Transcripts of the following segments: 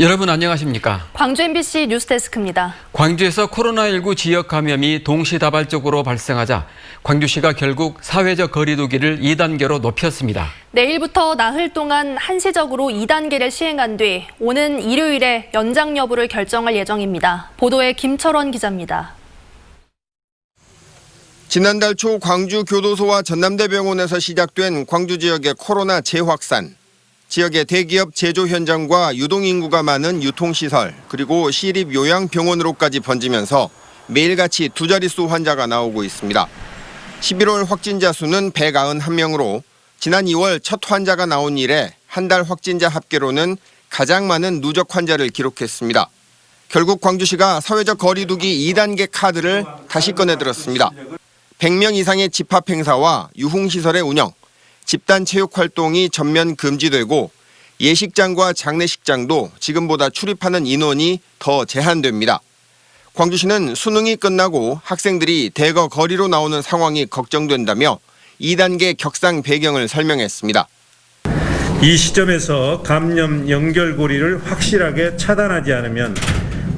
여러분 안녕하십니까? 광주 MBC 뉴스데스크입니다. 광주에서 코로나19 지역 감염이 동시다발적으로 발생하자 광주시가 결국 사회적 거리 두기를 2단계로 높였습니다. 내일부터 나흘 동안 한시적으로 2단계를 시행한 뒤 오는 일요일에 연장 여부를 결정할 예정입니다. 보도에 김철원 기자입니다. 지난달 초 광주 교도소와 전남대병원에서 시작된 광주 지역의 코로나 재확산. 지역의 대기업 제조 현장과 유동인구가 많은 유통시설, 그리고 시립 요양병원으로까지 번지면서 매일같이 두 자릿수 환자가 나오고 있습니다. 11월 확진자 수는 191명으로 지난 2월 첫 환자가 나온 이래 한 달 확진자 합계로는 가장 많은 누적 환자를 기록했습니다. 결국 광주시가 사회적 거리 두기 2단계 카드를 다시 꺼내들었습니다. 100명 이상의 집합 행사와 유흥시설의 운영, 집단 체육 활동이 전면 금지되고 예식장과 장례식장도 지금보다 출입하는 인원이 더 제한됩니다. 광주시는 수능이 끝나고 학생들이 대거 거리로 나오는 상황이 걱정된다며 2단계 격상 배경을 설명했습니다. 이 시점에서 감염 연결고리를 확실하게 차단하지 않으면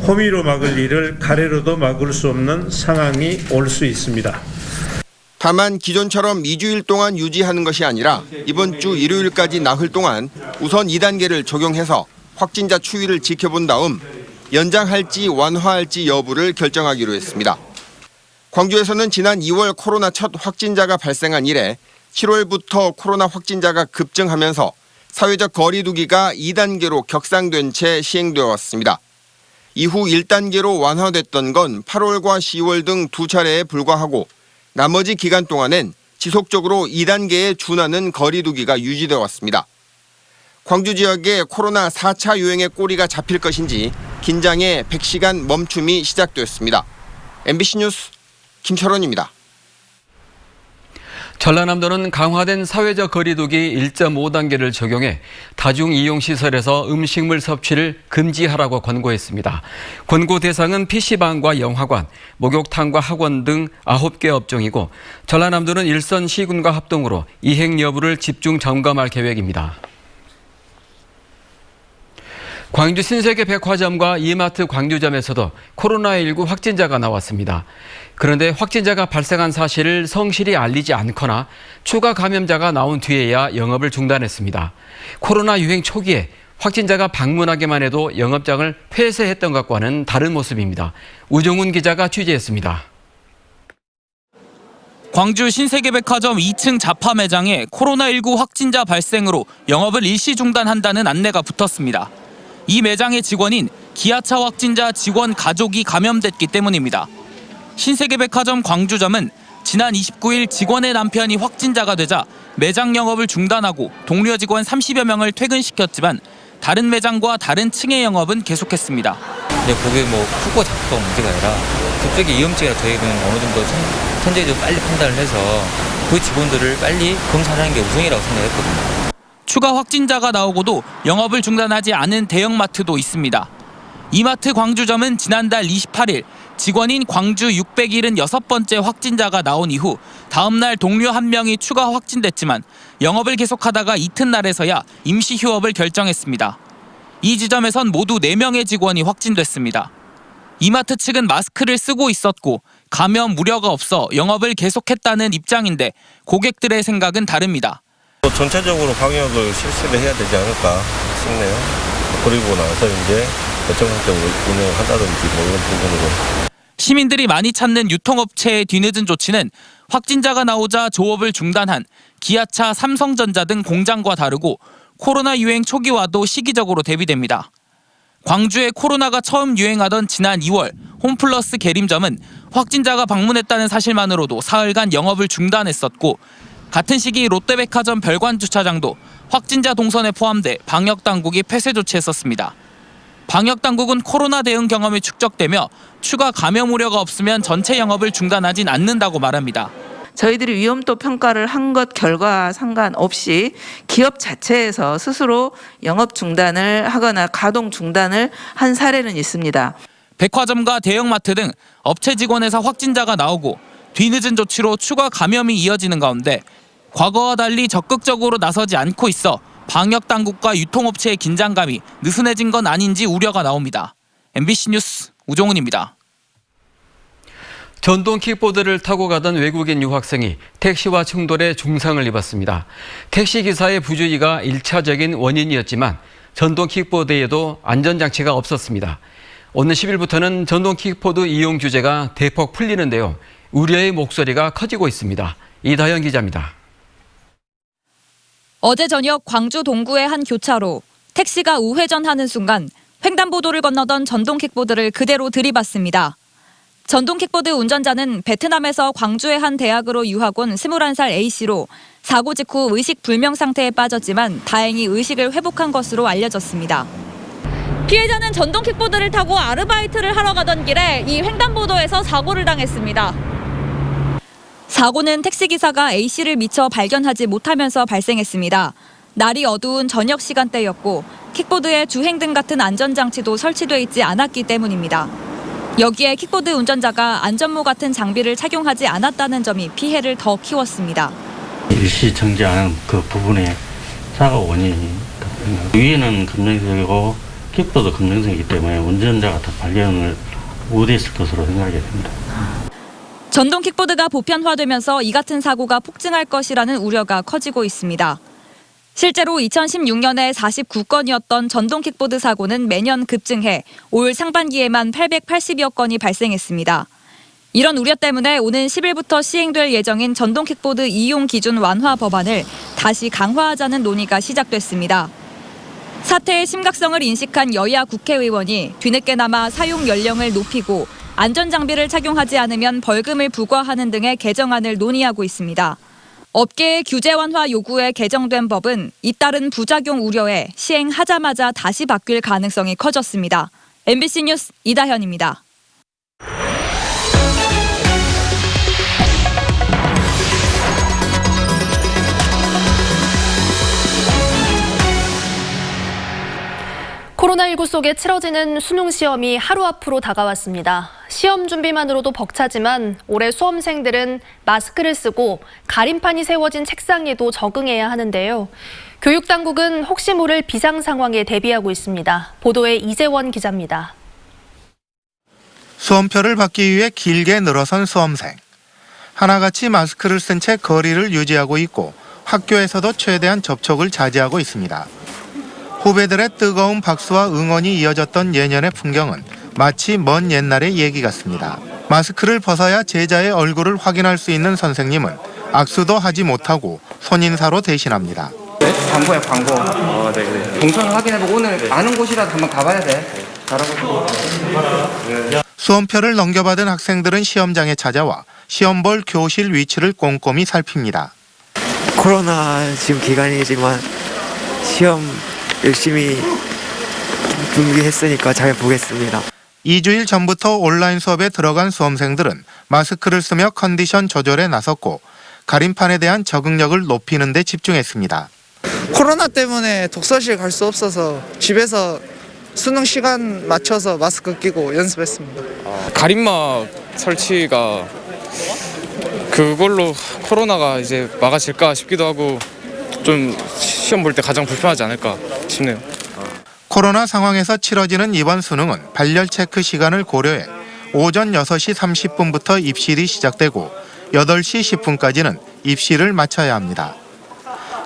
호미로 막을 일을 가래로도 막을 수 없는 상황이 올 수 있습니다. 다만 기존처럼 2주일 동안 유지하는 것이 아니라 이번 주 일요일까지 나흘 동안 우선 2단계를 적용해서 확진자 추이를 지켜본 다음 연장할지 완화할지 여부를 결정하기로 했습니다. 광주에서는 지난 2월 코로나 첫 확진자가 발생한 이래 7월부터 코로나 확진자가 급증하면서 사회적 거리 두기가 2단계로 격상된 채 시행되어 왔습니다. 이후 1단계로 완화됐던 건 8월과 10월 등 두 차례에 불과하고 나머지 기간 동안엔 지속적으로 2단계에 준하는 거리 두기가 유지되어 왔습니다. 광주 지역의 코로나 4차 유행의 꼬리가 잡힐 것인지 긴장의 100시간 멈춤이 시작됐습니다. MBC 뉴스 김철원입니다. 전라남도는 강화된 사회적 거리 두기 1.5단계를 적용해 다중이용시설에서 음식물 섭취를 금지하라고 권고했습니다. 권고 대상은 PC방과 영화관, 목욕탕과 학원 등 9개 업종이고 전라남도는 일선 시군과 합동으로 이행 여부를 집중 점검할 계획입니다. 광주 신세계 백화점과 이마트 광주점에서도 코로나19 확진자가 나왔습니다. 그런데 확진자가 발생한 사실을 성실히 알리지 않거나 추가 감염자가 나온 뒤에야 영업을 중단했습니다. 코로나 유행 초기에 확진자가 방문하기만 해도 영업장을 폐쇄했던 것과는 다른 모습입니다. 우정훈 기자가 취재했습니다. 광주 신세계백화점 2층 자파 매장에 코로나19 확진자 발생으로 영업을 일시 중단한다는 안내가 붙었습니다. 이 매장의 직원인 기아차 확진자 직원 가족이 감염됐기 때문입니다. 신세계백화점 광주점은 지난 29일 직원의 남편이 확진자가 되자 매장 영업을 중단하고 동료 직원 30여 명을 퇴근시켰지만 다른 매장과 다른 층의 영업은 계속했습니다. 근데 그게 뭐 크고 작고가 문제가 아니라 그쪽에 위험치가 저희는 어느 정도 현재적으로 빨리 판단을 해서 그 직원들을 빨리 검사하는 게 우선이라고 생각했거든요. 추가 확진자가 나오고도 영업을 중단하지 않은 대형마트도 있습니다. 이마트 광주점은 지난달 28일 직원인 광주 676번째 확진자가 나온 이후 다음 날 동료 한 명이 추가 확진됐지만 영업을 계속하다가 이튿날에서야 임시 휴업을 결정했습니다. 이 지점에선 모두 4명의 직원이 확진됐습니다. 이마트 측은 마스크를 쓰고 있었고 감염 우려가 없어 영업을 계속했다는 입장인데 고객들의 생각은 다릅니다. 전체적으로 방역을 실시를 해야 되지 않을까 싶네요. 그리고 나서 이제 정상적으로 운영을 한다든지 뭐 이런 부분으로. 시민들이 많이 찾는 유통업체의 뒤늦은 조치는 확진자가 나오자 조업을 중단한 기아차, 삼성전자 등 공장과 다르고 코로나 유행 초기와도 시기적으로 대비됩니다. 광주에 코로나가 처음 유행하던 지난 2월 홈플러스 계림점은 확진자가 방문했다는 사실만으로도 사흘간 영업을 중단했었고 같은 시기 롯데백화점 별관주차장도 확진자 동선에 포함돼 방역당국이 폐쇄 조치했었습니다. 방역당국은 코로나 대응 경험이 축적되며 추가 감염 우려가 없으면 전체 영업을 중단하진 않는다고 말합니다. 저희들이 위험도 평가를 한 것 결과와 상관없이 기업 자체에서 스스로 영업 중단을 하거나 가동 중단을 한 사례는 있습니다. 백화점과 대형마트 등 업체 직원에서 확진자가 나오고 뒤늦은 조치로 추가 감염이 이어지는 가운데 과거와 달리 적극적으로 나서지 않고 있어 방역 당국과 유통업체의 긴장감이 느슨해진 건 아닌지 우려가 나옵니다. MBC 뉴스 우종훈입니다. 전동 킥보드를 타고 가던 외국인 유학생이 택시와 충돌해 중상을 입었습니다. 택시 기사의 부주의가 1차적인 원인이었지만 전동 킥보드에도 안전장치가 없었습니다. 오늘 10일부터는 전동 킥보드 이용 규제가 대폭 풀리는데요. 우려의 목소리가 커지고 있습니다. 이다현 기자입니다. 어제 저녁 광주 동구의 한 교차로 택시가 우회전하는 순간 횡단보도를 건너던 전동 킥보드를 그대로 들이받습니다. 전동 킥보드 운전자는 베트남에서 광주의 한 대학으로 유학 온 21살 A씨로 사고 직후 의식 불명 상태에 빠졌지만 다행히 의식을 회복한 것으로 알려졌습니다. 피해자는 전동 킥보드를 타고 아르바이트를 하러 가던 길에 이 횡단보도에서 사고를 당했습니다. 사고는 택시기사가 A씨를 미처 발견하지 못하면서 발생했습니다. 날이 어두운 저녁 시간대였고 킥보드에 주행등 같은 안전장치도 설치돼 있지 않았기 때문입니다. 여기에 킥보드 운전자가 안전모 같은 장비를 착용하지 않았다는 점이 피해를 더 키웠습니다. 일시 정지하는 그 부분에 사고 원인이 위에는 검정색이고 킥보드 검정색이기 때문에 운전자가 더 발견을 못했을 것으로 생각이 됩니다. 전동 킥보드가 보편화되면서 이 같은 사고가 폭증할 것이라는 우려가 커지고 있습니다. 실제로 2016년에 49건이었던 전동 킥보드 사고는 매년 급증해 올 상반기에만 880여 건이 발생했습니다. 이런 우려 때문에 오는 10일부터 시행될 예정인 전동 킥보드 이용 기준 완화 법안을 다시 강화하자는 논의가 시작됐습니다. 사태의 심각성을 인식한 여야 국회의원이 뒤늦게나마 사용 연령을 높이고 안전장비를 착용하지 않으면 벌금을 부과하는 등의 개정안을 논의하고 있습니다. 업계의 규제 완화 요구에 개정된 법은 잇따른 부작용 우려에 시행하자마자 다시 바뀔 가능성이 커졌습니다. MBC 뉴스 이다현입니다. 코로나19 속에 치러지는 수능 시험이 하루 앞으로 다가왔습니다. 시험 준비만으로도 벅차지만 올해 수험생들은 마스크를 쓰고 가림판이 세워진 책상에도 적응해야 하는데요. 교육당국은 혹시 모를 비상 상황에 대비하고 있습니다. 보도에 이재원 기자입니다. 수험표를 받기 위해 길게 늘어선 수험생. 하나같이 마스크를 쓴 채 거리를 유지하고 있고 학교에서도 최대한 접촉을 자제하고 있습니다. 후배들의 뜨거운 박수와 응원이 이어졌던 예년의 풍경은 마치 먼 옛날의 얘기 같습니다. 마스크를 벗어야 제자의 얼굴을 확인할 수 있는 선생님은 악수도 하지 못하고 손인사로 대신합니다. 광고야, 광고. 네. 동선 확인해보고 오늘 아는 곳이라도 한번 가봐야 돼. 잘하고. 수험표를 넘겨받은 학생들은 시험장에 찾아와 시험 볼 교실 위치를 꼼꼼히 살핍니다. 코로나 지금 기간이지만 시험 열심히 준비했으니까 잘 보겠습니다. 2주일 전부터 온라인 수업에 들어간 수험생들은 마스크를 쓰며 컨디션 조절에 나섰고 가림판에 대한 적응력을 높이는 데 집중했습니다. 코로나 때문에 독서실 갈 수 없어서 집에서 수능 시간 맞춰서 마스크 끼고 연습했습니다. 가림막 설치가 그걸로 코로나가 이제 막아질까 싶기도 하고 좀 시험 볼 때 가장 불편하지 않을까 싶네요. 코로나 상황에서 치러지는 이번 수능은 발열 체크 시간을 고려해 오전 6시 30분부터 입실이 시작되고 8시 10분까지는 입실을 마쳐야 합니다.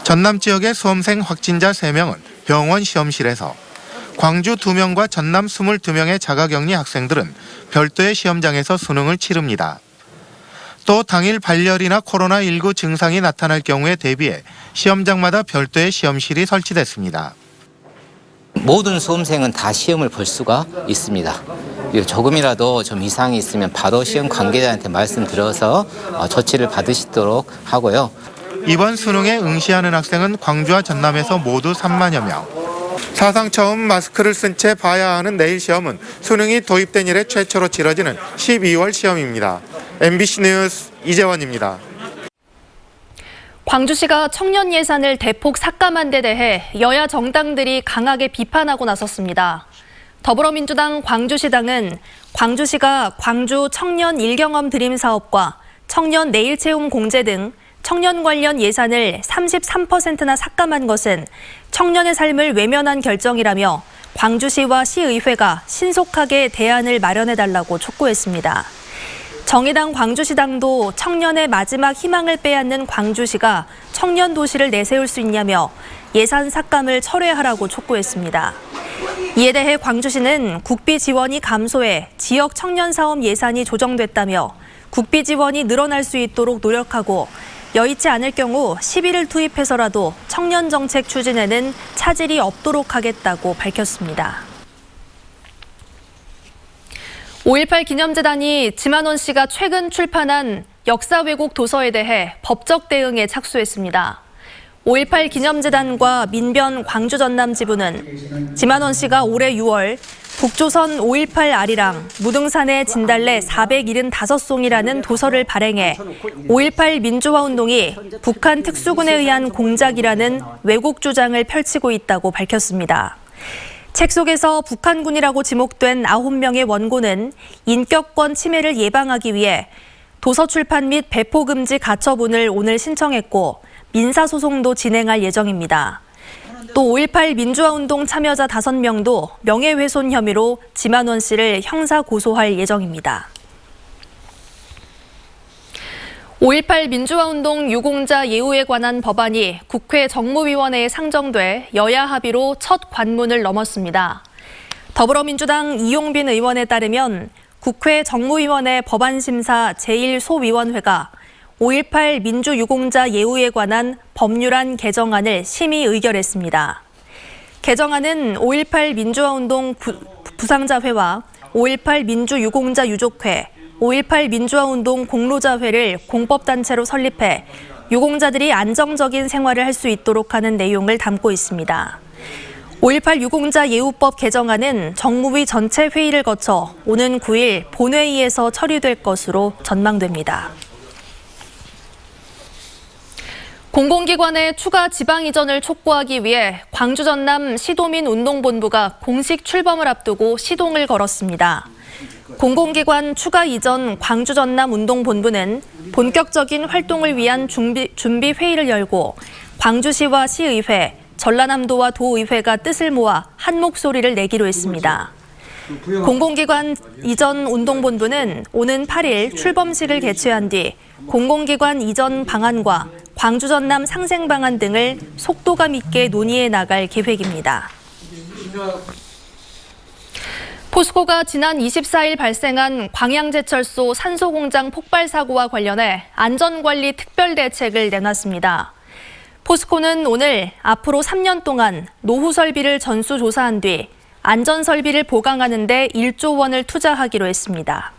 전남 지역의 수험생 확진자 3명은 병원 시험실에서, 광주 2명과 전남 22명의 자가격리 학생들은 별도의 시험장에서 수능을 치릅니다. 또 당일 발열이나 코로나19 증상이 나타날 경우에 대비해 시험장마다 별도의 시험실이 설치됐습니다. 모든 수험생은 다 시험을 볼 수가 있습니다. 조금이라도 좀 이상이 있으면 바로 시험 관계자한테 말씀드려서 조치를 받으시도록 하고요. 이번 수능에 응시하는 학생은 광주와 전남에서 모두 3만여 명. 사상 처음 마스크를 쓴 채 봐야 하는 내일 시험은 수능이 도입된 이래 최초로 치러지는 12월 시험입니다. MBC 뉴스 이재원입니다. 광주시가 청년 예산을 대폭 삭감한 데 대해 여야 정당들이 강하게 비판하고 나섰습니다. 더불어민주당 광주시당은 광주시가 광주 청년 일경험 드림 사업과 청년 내일 채움 공제 등 청년 관련 예산을 33%나 삭감한 것은 청년의 삶을 외면한 결정이라며 광주시와 시의회가 신속하게 대안을 마련해달라고 촉구했습니다. 정의당 광주시당도 청년의 마지막 희망을 빼앗는 광주시가 청년 도시를 내세울 수 있냐며 예산 삭감을 철회하라고 촉구했습니다. 이에 대해 광주시는 국비 지원이 감소해 지역 청년 사업 예산이 조정됐다며 국비 지원이 늘어날 수 있도록 노력하고 여의치 않을 경우 시비를 투입해서라도 청년 정책 추진에는 차질이 없도록 하겠다고 밝혔습니다. 5.18 기념재단이 지만원 씨가 최근 출판한 역사 왜곡 도서에 대해 법적 대응에 착수했습니다. 5.18 기념재단과 민변 광주 전남 지부는 지만원 씨가 올해 6월 북조선 5.18 아리랑 무등산의 진달래 475송이라는 도서를 발행해 5.18 민주화운동이 북한 특수군에 의한 공작이라는 왜곡 주장을 펼치고 있다고 밝혔습니다. 책 속에서 북한군이라고 지목된 9명의 원고는 인격권 침해를 예방하기 위해 도서 출판 및 배포 금지 가처분을 오늘 신청했고 민사소송도 진행할 예정입니다. 또 5.18 민주화운동 참여자 5명도 명예훼손 혐의로 지만원 씨를 형사 고소할 예정입니다. 5.18 민주화운동 유공자 예우에 관한 법안이 국회 정무위원회에 상정돼 여야 합의로 첫 관문을 넘었습니다. 더불어민주당 이용빈 의원에 따르면 국회 정무위원회 법안심사 제1소위원회가 5.18 민주유공자 예우에 관한 법률안 개정안을 심의 의결했습니다. 개정안은 5.18 민주화운동 부상자회와 5.18 민주유공자 유족회, 5.18 민주화운동 공로자회를 공법단체로 설립해 유공자들이 안정적인 생활을 할 수 있도록 하는 내용을 담고 있습니다. 5.18 유공자 예우법 개정안은 정무위 전체 회의를 거쳐 오는 9일 본회의에서 처리될 것으로 전망됩니다. 공공기관의 추가 지방 이전을 촉구하기 위해 광주 전남 시도민운동본부가 공식 출범을 앞두고 시동을 걸었습니다. 공공기관 추가 이전 광주 전남 운동본부는 본격적인 활동을 위한 준비 회의를 열고 광주시와 시의회, 전라남도와 도의회가 뜻을 모아 한 목소리를 내기로 했습니다. 공공기관 이전 운동본부는 오는 8일 출범식을 개최한 뒤 공공기관 이전 방안과 광주 전남 상생 방안 등을 속도감 있게 논의해 나갈 계획입니다. 포스코가 지난 24일 발생한 광양제철소 산소공장 폭발 사고와 관련해 안전관리 특별대책을 내놨습니다. 포스코는 오늘 앞으로 3년 동안 노후 설비를 전수조사한 뒤 안전설비를 보강하는 데 1조 원을 투자하기로 했습니다.